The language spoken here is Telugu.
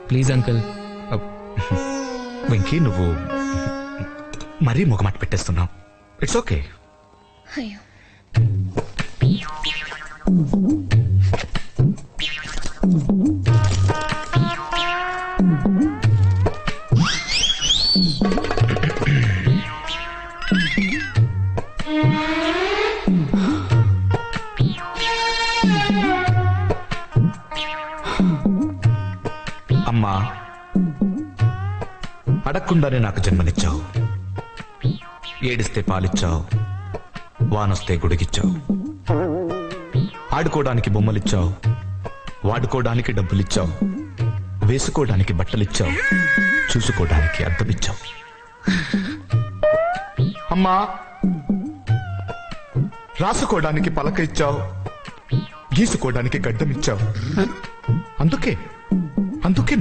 Please uncle. వెంకీ, నువ్వు మరీ మొగమాట పెట్టేస్తున్నావు. It's okay. అయ్యో, అమ్మా, అడగకుండానే నాకు జన్మనిచ్చావు. ఏడిస్తే పాలిచ్చావు, వానొస్తే గుడిగిచ్చావు. ఆడుకోవడానికి బొమ్మలిచ్చావు, వాడుకోవడానికి డబ్బులిచ్చావు. వేసుకోవడానికి బట్టలిచ్చావు, చూసుకోవడానికి అద్దమిచ్చావు. అమ్మా, రాసుకోవడానికి పలక ఇచ్చావు, గీసుకోవడానికి గడ్డమిచ్చావు. అందుకే